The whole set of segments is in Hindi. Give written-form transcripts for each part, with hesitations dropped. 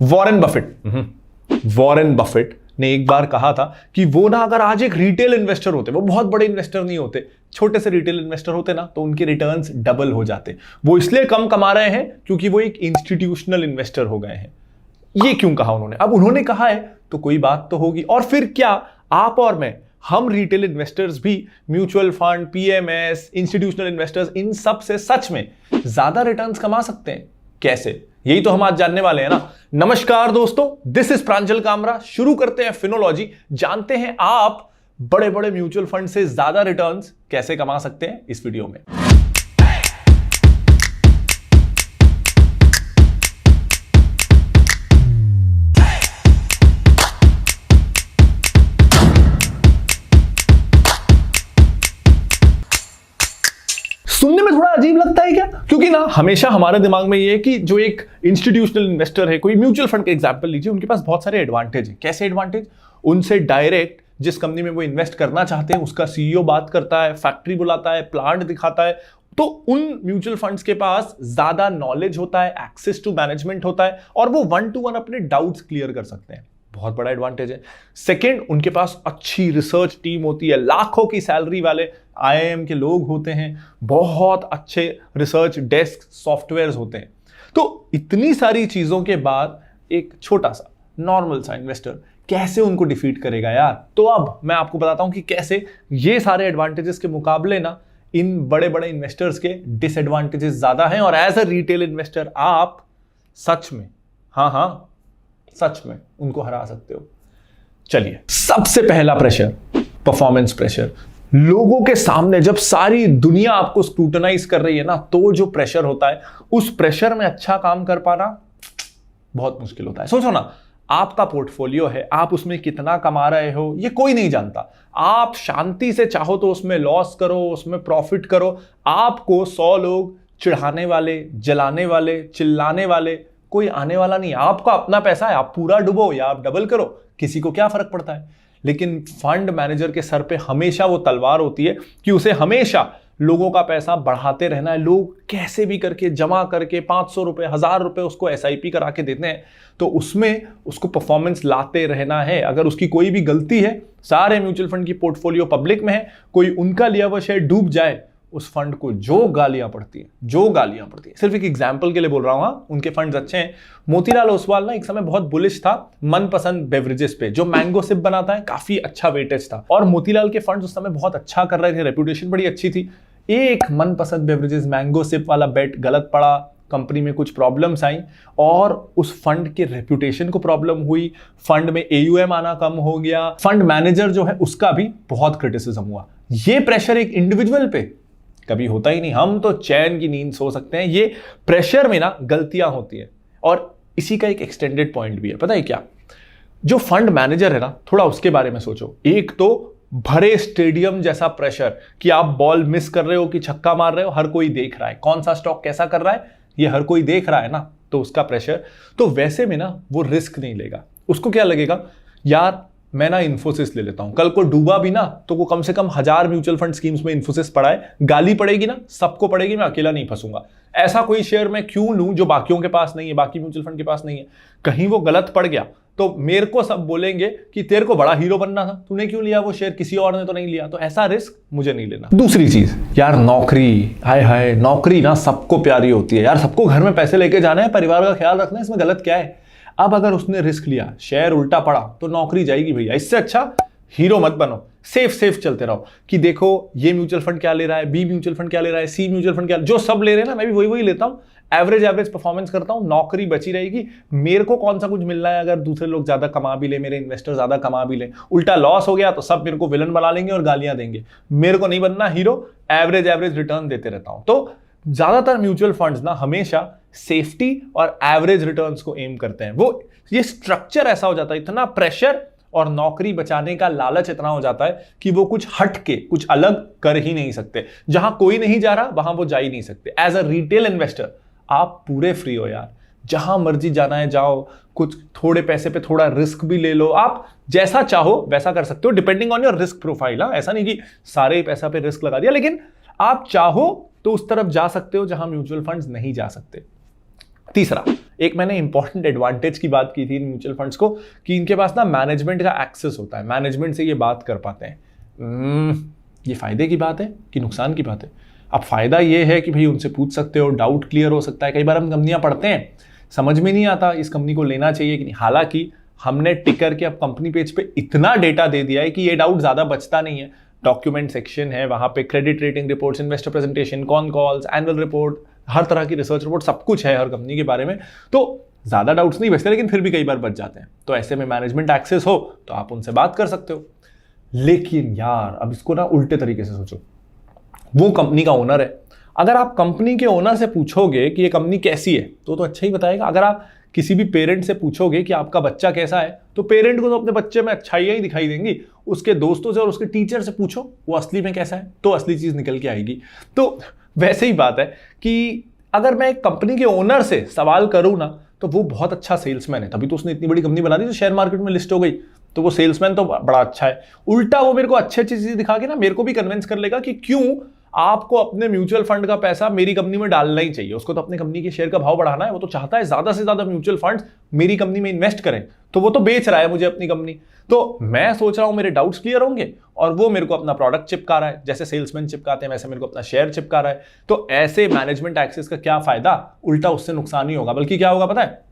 वॉरेन बफेट ने एक बार कहा था कि वो ना अगर आज एक रिटेल इन्वेस्टर होते, वो बहुत बड़े इन्वेस्टर नहीं होते, छोटे से रिटेल इन्वेस्टर होते ना, तो उनके रिटर्न्स डबल हो जाते। वो इसलिए कम कमा रहे हैं क्योंकि वो एक इंस्टीट्यूशनल इन्वेस्टर हो गए हैं। ये क्यों कहा उन्होंने? अब उन्होंने कहा है तो कोई बात तो होगी। और फिर क्या आप और मैं, हम रिटेल इन्वेस्टर्स भी mutual fund, PMS, institutional investors, इन सब से सच में ज्यादा रिटर्न्स कमा सकते हैं? कैसे? यही तो हम आज जानने वाले हैं ना। नमस्कार दोस्तों, दिस इज प्रांजल कामरा। शुरू करते हैं फिनोलॉजी। जानते हैं आप बड़े बड़े म्यूचुअल फंड से ज्यादा रिटर्न्स कैसे कमा सकते हैं इस वीडियो में। सुनने में थोड़ा अजीब लगता है क्या? क्योंकि ना हमेशा हमारे दिमाग में ये है कि जो एक इंस्टीट्यूशनल इन्वेस्टर है, कोई म्यूचुअल फंड का एग्जांपल लीजिए, उनके पास बहुत सारे एडवांटेज है। कैसे एडवांटेज? उनसे डायरेक्ट जिस कंपनी में वो इन्वेस्ट करना चाहते हैं उसका सीईओ बात करता है, फैक्ट्री बुलाता है, प्लांट दिखाता है। तो उन म्यूचुअल फंड्स के पास ज्यादा नॉलेज होता है, एक्सेस टू मैनेजमेंट होता है, और वो 1 to 1 अपने डाउट्स क्लियर कर सकते हैं। बहुत बड़ा एडवांटेज है। सेकंड, उनके पास अच्छी रिसर्च टीम होती है, लाखों की सैलरी वाले आईआईएम के लोग होते हैं, बहुत अच्छे रिसर्च डेस्क सॉफ्टवेयर्स होते हैं। तो इतनी सारी चीजों के बाद एक छोटा सा नॉर्मल सा इन्वेस्टर कैसे उनको डिफीट करेगा यार? तो अब मैं आपको बताता हूं कि कैसे ये सारे एडवांटेजेस के मुकाबले ना इन बड़े बड़े इन्वेस्टर्स के डिसएडवांटेजेस ज्यादा हैं, और एज अ रिटेल इन्वेस्टर आप सच में, हाँ सच में उनको हरा सकते हो। चलिए, सबसे पहला प्रेशर, परफॉर्मेंस प्रेशर। लोगों के सामने जब सारी दुनिया आपको स्क्रूटनाइज कर रही है ना, तो जो प्रेशर होता है, उस प्रेशर में अच्छा काम कर पाना बहुत मुश्किल होता है। सोचो ना, आपका पोर्टफोलियो है, आप उसमें कितना कमा रहे हो ये कोई नहीं जानता। आप शांति से चाहो तो उसमें लॉस करो, उसमें प्रॉफिट करो, आपको 100 लोग चिढ़ाने वाले, जलाने वाले, चिल्लाने वाले कोई आने वाला नहीं। आपका अपना पैसा है, आप पूरा डुबो या आप डबल करो, किसी को क्या फर्क पड़ता है। लेकिन फंड मैनेजर के सर पे हमेशा वो तलवार होती है कि उसे हमेशा लोगों का पैसा बढ़ाते रहना है। लोग कैसे भी करके जमा करके 500 रुपए, 1000 रुपए उसको एसआईपी करा के देते हैं, तो उसमें उसको परफॉर्मेंस लाते रहना है। अगर उसकी कोई भी गलती है, सारे म्यूचुअल फंड की पोर्टफोलियो पब्लिक में है, कोई उनका लिया हुआ शेयर डूब जाए, उस फंड को जो गालियां पड़ती है। सिर्फ एक एग्जांपल के लिए बोल रहा हूं, उनके फंड्स अच्छे हैं। मोतीलाल ओसवाल ना एक समय बहुत बुलिश था मनपसंद बेवरेजेस पे, जो मैंगो सिप बनाता है, काफी अच्छा वेटेज था, और मोतीलाल के फंड्स उस समय बहुत अच्छा कर रहे थे, रेपुटेशन बड़ी अच्छी थी। एक मनपसंद बेवरेजेस मैंगो सिप वाला बेट गलत पड़ा, कंपनी में कुछ प्रॉब्लम्स आई और उस फंड के रेपुटेशन को प्रॉब्लम हुई, फंड में एयूएम आना कम हो गया, फंड मैनेजर जो है उसका भी बहुत क्रिटिसिज्म हुआ। ये प्रेशर एक इंडिविजुअल पे कभी होता ही नहीं। हम तो चैन की नींद सो सकते हैं, ये प्रेशर में ना गलतियां होती हैं। और इसी का एक एक्सटेंडेड पॉइंट भी है, पता है क्या? जो फंड मैनेजर है ना, थोड़ा उसके बारे में सोचो। एक तो भरे स्टेडियम जैसा प्रेशर कि आप बॉल मिस कर रहे हो कि छक्का मार रहे हो, हर कोई देख रहा है, कौन सा स्टॉक कैसा कर रहा है ये हर कोई देख रहा है ना, तो उसका प्रेशर। तो वैसे में ना वो रिस्क नहीं लेगा। उसको क्या लगेगा, यार मैं ना इन्फोसिस ले लेता हूं, कल को डूबा भी ना तो वो कम से कम 1000 म्यूचुअल फंड स्कीम्स में इन्फोसिस पड़ा है, गाली पड़ेगी ना सबको पड़ेगी, मैं अकेला नहीं फंसूंगा। ऐसा कोई शेयर मैं क्यों लूं जो बाकियों के पास नहीं है, बाकी म्यूचुअल फंड के पास नहीं है। कहीं वो गलत पड़ गया तो मेरे को सब बोलेंगे कि तेरे को बड़ा हीरो बनना था, तूने क्यों लिया वो शेयर, किसी और ने तो नहीं लिया। तो ऐसा रिस्क मुझे नहीं लेना। दूसरी चीज यार, नौकरी, हाय नौकरी ना सबको प्यारी होती है यार, सबको घर में पैसे लेके जाना है, परिवार का ख्याल रखना है, इसमें गलत क्या है? अब अगर उसने रिस्क लिया, शेयर उल्टा पड़ा, तो नौकरी जाएगी भैया। इससे अच्छा हीरो मत बनो, सेफ चलते रहो कि देखो ये म्यूचुअल फंड क्या ले रहा है, बी म्यूचुअल फंड क्या ले रहा है, सी म्यूचुअल फंड क्या, जो सब ले रहे हैं ना मैं भी वही लेता हूं, एवरेज परफॉर्मेंस करता हूं, नौकरी बची रहेगी। मेरे को कौन सा कुछ मिलना है अगर दूसरे लोग ज्यादा कमा भी ले, मेरे इन्वेस्टर ज्यादा कमा भी ले, उल्टा लॉस हो गया तो सब मेरे को विलन बना लेंगे और गालियां देंगे। मेरे को नहीं बनना हीरो, एवरेज रिटर्न देते रहता हूं। तो ज्यादातर म्यूचुअल फंड्स ना हमेशा सेफ्टी और एवरेज रिटर्न्स को एम करते हैं। वो ये स्ट्रक्चर ऐसा हो जाता है, इतना प्रेशर और नौकरी बचाने का लालच इतना हो जाता है कि वो कुछ हट के, कुछ अलग कर ही नहीं सकते। जहां कोई नहीं जा रहा वहां वो जा ही नहीं सकते। एज अ रिटेल इन्वेस्टर आप पूरे फ्री हो यार, जहां मर्जी जाना है जाओ, कुछ थोड़े पैसे पे थोड़ा रिस्क भी ले लो, आप जैसा चाहो वैसा कर सकते हो, depending on your risk profile. ऐसा नहीं कि सारे ही पैसा पे रिस्क लगा दिया, लेकिन आप चाहो तो उस तरफ जा सकते हो जहां म्यूचुअल फंड्स नहीं जा सकते। तीसरा, एक मैंने इंपॉर्टेंट एडवांटेज की बात की थी इन म्यूचुअल फंड्स को कि इनके पास ना मैनेजमेंट का एक्सेस होता है, मैनेजमेंट से ये बात कर पाते हैं। ये फायदे की बात है कि नुकसान की बात है? अब फायदा ये है कि भाई उनसे पूछ सकते हो, डाउट क्लियर हो सकता है। कई बार हम कंपनियां पढ़ते हैं, समझ में नहीं आता इस कंपनी को लेना चाहिए कि नहीं, हालांकि हमने टिकर के अब कंपनी पेज पे इतना डेटा दे दिया है कि ये डाउट ज्यादा बचता नहीं है। डॉक्यूमेंट सेक्शन है, वहां पे credit rating reports, investor presentation, con calls, annual report, हर तरह की रिसर्च रिपोर्ट, सब कुछ है हर कंपनी के बारे में। तो ज्यादा डाउट्स नहीं बचते, लेकिन फिर भी कई बार बच जाते हैं। तो ऐसे में मैनेजमेंट एक्सेस हो तो आप उनसे बात कर सकते हो। लेकिन यार अब इसको ना उल्टे तरीके से सोचो, वो कंपनी का ओनर है। अगर आप कंपनी के ओनर से पूछोगे कि ये कंपनी कैसी है तो अच्छा ही बताएगा। अगर आप किसी भी पेरेंट से पूछोगे कि आपका बच्चा कैसा है तो पेरेंट को तो अपने बच्चे में अच्छाइयां ही दिखाई देंगी। उसके दोस्तों से और उसके टीचर से पूछो वो असली में कैसा है तो असली चीज निकल के आएगी। तो वैसे ही बात है कि अगर मैं एक कंपनी के ओनर से सवाल करूं ना तो वो बहुत अच्छा सेल्समैन है, तभी तो उसने इतनी बड़ी कंपनी बना दी जो शेयर मार्केट में लिस्ट हो गई। तो वो सेल्समैन तो बड़ा अच्छा है। उल्टा वो मेरे को अच्छी अच्छी चीज दिखा के ना मेरे को भी कन्विंस कर लेगा कि क्यों आपको अपने म्यूचुअल फंड का पैसा मेरी कंपनी में डालना ही चाहिए। उसको तो अपनी कंपनी के शेयर का भाव बढ़ाना है, वो तो चाहता है ज्यादा से ज्यादा म्यूचुअल फंड्स मेरी कंपनी में इन्वेस्ट करें। तो वो तो बेच रहा है मुझे अपनी कंपनी। तो मैं सोच रहा हूं मेरे डाउट्स क्लियर होंगे और वो मेरे को अपना प्रोडक्ट चिपका रहा है, जैसे सेल्समैन चिपकाते हैं वैसे मेरे को अपना शेयर चिपका रहा है। तो ऐसे मैनेजमेंट एक्सेस का क्या फायदा, उल्टा उससे नुकसान ही होगा। बल्कि क्या होगा पता है,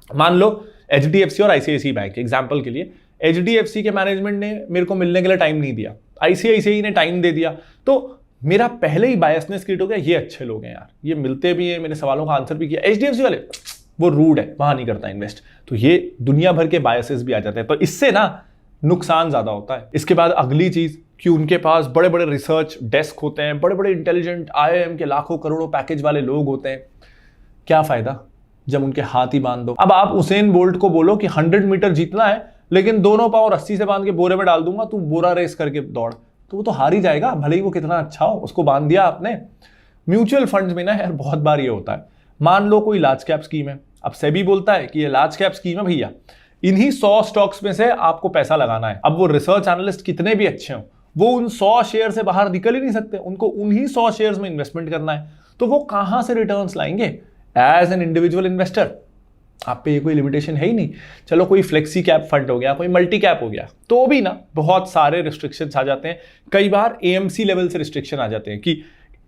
मान लो HDFC और ICICI बैंक एग्जाम्पल के लिए, HDFC के मैनेजमेंट ने मेरे को मिलने के लिए टाइम नहीं दिया, ICICI ने टाइम दे दिया, तो मेरा पहले ही बायसनेस क्रिएट हो गया, ये अच्छे लोग हैं यार, ये मिलते भी हैं, मेरे सवालों का आंसर भी किया। HDFC वाले वो रूड है, वहां नहीं करता इन्वेस्ट। तो ये दुनिया भर के बायसेस भी आ जाते हैं। तो इससे ना नुकसान ज्यादा होता है। इसके बाद अगली चीज कि उनके पास बड़े बड़े रिसर्च डेस्क होते हैं, बड़े बड़े इंटेलिजेंट IIM के लाखों करोड़ों पैकेज वाले लोग होते हैं। क्या फायदा जब उनके हाथ ही बांध दो। अब आप उसेन बोल्ट को बोलो कि 100 मीटर जीतना है लेकिन दोनों पांव रस्सी से बांध के बोरे में डाल दूंगा, तू बोरा रेस करके दौड़, तो वो तो हार ही जाएगा, भले ही वो कितना अच्छा हो, उसको बांध दिया आपने। म्यूचुअल फंड्स में ना यार बहुत बार ये होता है, मान लो कोई लार्ज कैप स्कीम है, अब सेबी बोलता है कि ये लार्ज कैप स्कीम है भैया, इन्हीं 100 स्टॉक्स में से आपको पैसा लगाना है। अब वो रिसर्च एनालिस्ट कितने भी अच्छे हो, वो उन 100 शेयर से बाहर निकल ही नहीं सकते, उनको उन्हीं 100 शेयर्स में इन्वेस्टमेंट करना है। तो वो कहां से रिटर्न्स लाएंगे एज एन इंडिविजुअल इन्वेस्टर? आप पे ये कोई लिमिटेशन है ही नहीं। चलो कोई फ्लेक्सी कैप फंड हो गया, कोई मल्टी कैप हो गया, तो भी ना बहुत सारे रिस्ट्रिक्शंस आ जाते हैं। कई बार AMC लेवल से रिस्ट्रिक्शन आ जाते हैं कि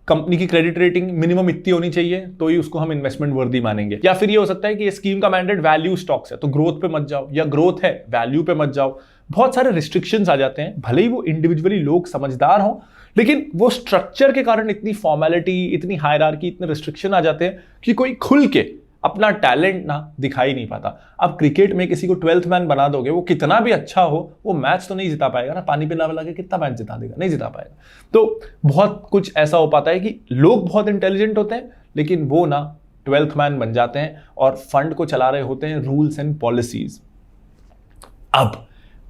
कंपनी की क्रेडिट रेटिंग मिनिमम इतनी होनी चाहिए तो ही उसको हम इन्वेस्टमेंट वर्दी मानेंगे। या फिर ये हो सकता है कि ये स्कीम का मैंडेट वैल्यू स्टॉक्स है तो ग्रोथ पे मत जाओ, या ग्रोथ है वैल्यू पे मत जाओ। बहुत सारे रिस्ट्रिक्शंस आ जाते हैं, भले ही वो इंडिविजुअली लोग समझदार हों, लेकिन वो स्ट्रक्चर के कारण इतनी फॉर्मेलिटी, इतनी हायरार्की, इतने रिस्ट्रिक्शन आ जाते हैं कि कोई खुल के अपना टैलेंट ना दिखाई नहीं पाता। अब क्रिकेट में किसी को 12th मैन बना दोगे, वो कितना भी अच्छा हो, वो मैच तो नहीं जिता पाएगा ना। पानी पे ना लगा के कितना मैच जिता देगा, नहीं जिता पाएगा। तो बहुत कुछ ऐसा हो पाता है कि लोग बहुत इंटेलिजेंट होते हैं लेकिन वो ना 12th मैन बन जाते हैं और फंड को चला रहे होते हैं रूल्स एंड पॉलिसीज। अब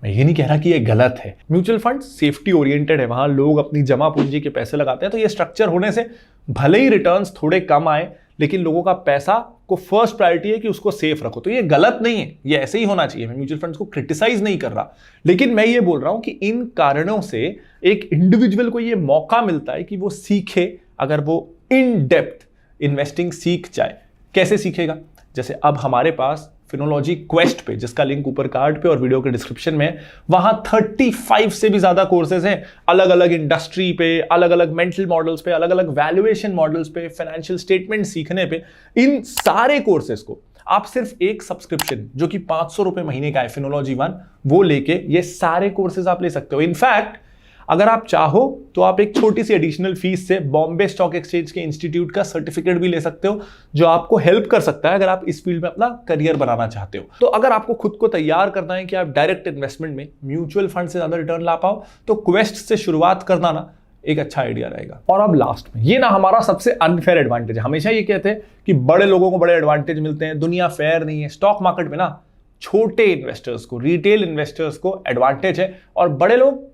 मैं ये नहीं कह रहा कि ये गलत है, म्यूचुअल फंड सेफ्टी ओरिएंटेड है, वहां लोग अपनी जमा पूंजी के पैसे लगाते हैं। तो ये स्ट्रक्चर होने से भले ही रिटर्न्स थोड़े कम आए लेकिन लोगों का पैसा को फर्स्ट प्रायोरिटी है कि उसको सेफ रखो। तो ये गलत नहीं है, ये ऐसे ही होना चाहिए। मैं म्यूचुअल फंड्स को क्रिटिसाइज नहीं कर रहा, लेकिन मैं ये बोल रहा हूं कि इन कारणों से एक इंडिविजुअल को ये मौका मिलता है कि वो सीखे, अगर वो इन डेप्थ इन्वेस्टिंग सीख जाए। कैसे सीखेगा? जैसे अब हमारे पास फिनोलॉजी क्वेस्ट पे, जिसका लिंक ऊपर कार्ड पे और वीडियो के डिस्क्रिप्शन में है, वहां 35 से भी ज्यादा कोर्सेज हैं, अलग अलग इंडस्ट्री पे, अलग अलग मेंटल मॉडल्स पे, अलग अलग वैल्यूएशन मॉडल्स पे, फाइनेंशियल स्टेटमेंट सीखने पे। इन सारे कोर्सेज को आप सिर्फ एक सब्सक्रिप्शन जो कि 500 रुपए महीने का है, फिनोलॉजी 1, वो लेके ये सारे कोर्सेज आप ले सकते हो। इनफैक्ट अगर आप चाहो तो आप एक छोटी सी एडिशनल फीस से बॉम्बे स्टॉक एक्सचेंज के इंस्टीट्यूट का सर्टिफिकेट भी ले सकते हो, जो आपको हेल्प कर सकता है अगर आप इस फील्ड में अपना करियर बनाना चाहते हो। तो अगर आपको खुद को तैयार करना है कि आप डायरेक्ट इन्वेस्टमेंट में म्यूचुअल फंड से ज्यादा रिटर्न ला पाओ, तो क्वेस्ट से शुरुआत करना ना एक अच्छा आइडिया रहेगा। और अब लास्ट में ये ना हमारा सबसे अनफेयर एडवांटेज है। हमेशा ये कहते हैं कि बड़े लोगों को बड़े एडवांटेज मिलते हैं, दुनिया फेयर नहीं है। स्टॉक मार्केट में ना छोटे इन्वेस्टर्स को, रिटेल इन्वेस्टर्स को एडवांटेज है और बड़े लोग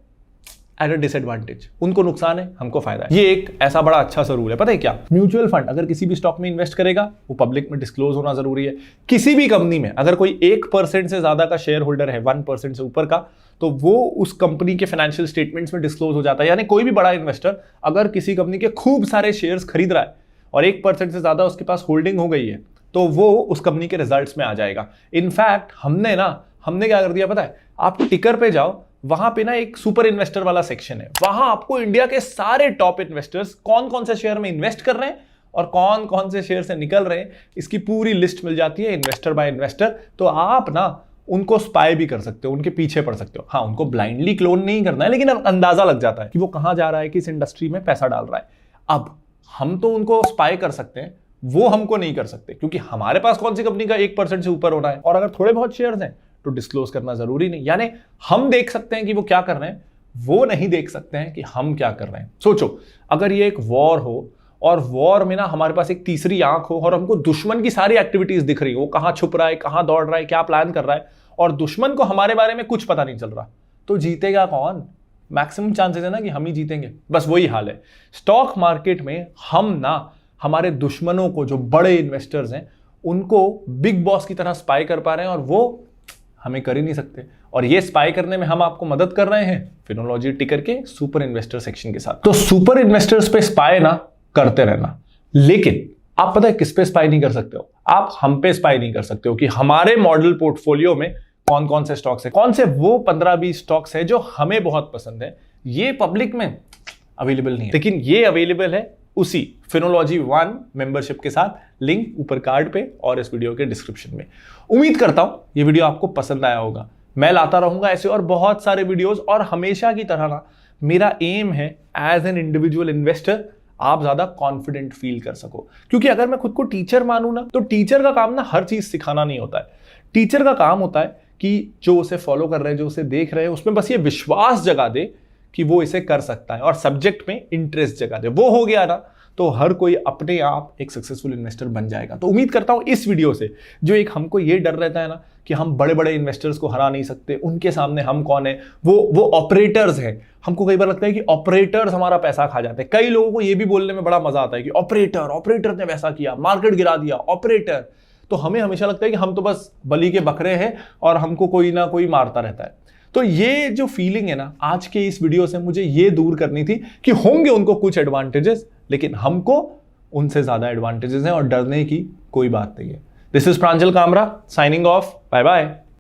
एट अ डिसएडवांटेज। उनको नुकसान है, हमको फायदा है। ये एक ऐसा बड़ा अच्छा सा रूल है। पता है क्या? म्यूचुअल फंड अगर किसी भी स्टॉक में इन्वेस्ट करेगा, वो पब्लिक में डिस्क्लोज होना जरूरी है। किसी भी कंपनी में अगर कोई 1% से ज्यादा का शेयर होल्डर है, 1% से ऊपर का, तो वो उस कंपनी के फाइनेंशियल स्टेटमेंट्स में डिस्क्लोज हो जाता है। यानी कोई भी बड़ा इन्वेस्टर अगर किसी कंपनी के खूब सारे शेयर्स खरीद रहा है और 1% से ज्यादा उसके पास होल्डिंग हो गई है, तो वो उस कंपनी के रिजल्ट्स में आ जाएगा। इनफैक्ट हमने क्या कर दिया पता है, आप टिकर पे जाओ, वहां पे ना एक सुपर इन्वेस्टर वाला सेक्शन है, वहां आपको इंडिया के सारे टॉप इन्वेस्टर्स कौन कौन से शेयर में इन्वेस्ट कर रहे हैं और कौन कौन से शेयर से निकल रहे हैं, इसकी पूरी लिस्ट मिल जाती है इन्वेस्टर बाय इन्वेस्टर। तो आप ना उनको स्पाई भी कर सकते हो, उनके पीछे पड़ सकते हो। हाँ, उनको ब्लाइंडली क्लोन नहीं करना है, लेकिन अंदाजा लग जाता है कि वो कहां जा रहा है, किस इंडस्ट्री में पैसा डाल रहा है। अब हम तो उनको स्पाई कर सकते हैं, वो हमको नहीं कर सकते, क्योंकि हमारे पास कौन सी कंपनी का 1% से ऊपर होना है, और अगर थोड़े बहुत शेयर्स हैं तो डिस्क्लोज करना जरूरी नहीं। यानी हम देख सकते हैं कि वो क्या कर रहे हैं, वो नहीं देख सकते हैं कि हम क्या कर रहे हैं। सोचो, अगर ये एक वॉर हो और वॉर में ना हमारे पास एक तीसरी आंख हो और हमको दुश्मन की सारी एक्टिविटीज दिख रही हो, वो कहां छुप रहा है, कहां दौड़ रहा है, क्या प्लान कर रहा है, और दुश्मन को हमारे बारे में कुछ पता नहीं चल रहा, तो जीतेगा कौन? मैक्सिमम चांसेस है ना कि हम ही जीतेंगे। बस वही हाल है स्टॉक मार्केट में। हम ना हमारे दुश्मनों को, जो बड़े इन्वेस्टर्स हैं, उनको बिग बॉस की तरह स्पाई कर पा रहे हैं, और वो हमें कर ही नहीं सकते। और ये स्पाई करने में हम आपको मदद कर रहे हैं फिनोलॉजी टिकर के सुपर इन्वेस्टर सेक्शन के साथ। तो सुपर इन्वेस्टर्स पे स्पाई ना करते रहना, लेकिन आप पता है किस पे स्पाई नहीं कर सकते हो? आप हम पे स्पाई नहीं कर सकते हो कि हमारे मॉडल पोर्टफोलियो में कौन कौन से स्टॉक्स है, कौन से वो 15-20 स्टॉक्स है जो हमें बहुत पसंद है। ये पब्लिक में अवेलेबल नहीं है, लेकिन ये अवेलेबल है उसी फिनोलॉजी 1 मेंबरशिप के साथ। लिंक ऊपर कार्ड पे और इस वीडियो के डिस्क्रिप्शन में। उम्मीद करता हूं ये वीडियो आपको पसंद आया होगा। मैं लाता रहूंगा ऐसे और बहुत सारे वीडियोस, और हमेशा की तरह ना मेरा एम है एज एन इंडिविजुअल इन्वेस्टर आप ज्यादा कॉन्फिडेंट फील कर सको। क्योंकि अगर मैं खुद को टीचर मानूं ना, तो टीचर का काम ना हर चीज सिखाना नहीं होता है। टीचर का काम होता है कि जो उसे फॉलो कर रहे हैं, जो उसे देख रहे हैं, उसमें बस ये विश्वास जगा दे कि वो इसे कर सकता है, और सब्जेक्ट में इंटरेस्ट जगा दे। वो हो गया ना, तो हर कोई अपने आप एक सक्सेसफुल इन्वेस्टर बन जाएगा। तो उम्मीद करता हूं इस वीडियो से, जो एक हमको ये डर रहता है ना कि हम बड़े बड़े इन्वेस्टर्स को हरा नहीं सकते, उनके सामने हम कौन है, वो ऑपरेटर्स हैं। हमको कई बार लगता है कि ऑपरेटर्स हमारा पैसा खा जाते हैं। कई लोगों को ये भी बोलने में बड़ा मजा आता है कि ऑपरेटर ने वैसा किया, मार्केट गिरा दिया, ऑपरेटर। तो हमें हमेशा लगता है कि हम तो बस बलि के बकरे हैं और हमको कोई ना कोई मारता रहता है। तो ये जो फीलिंग है ना, आज के इस वीडियो से मुझे ये दूर करनी थी कि होंगे उनको कुछ एडवांटेजेस, लेकिन हमको उनसे ज्यादा एडवांटेजेस हैं और डरने की कोई बात नहीं है। This is Pranjal Kamra signing off. Bye bye.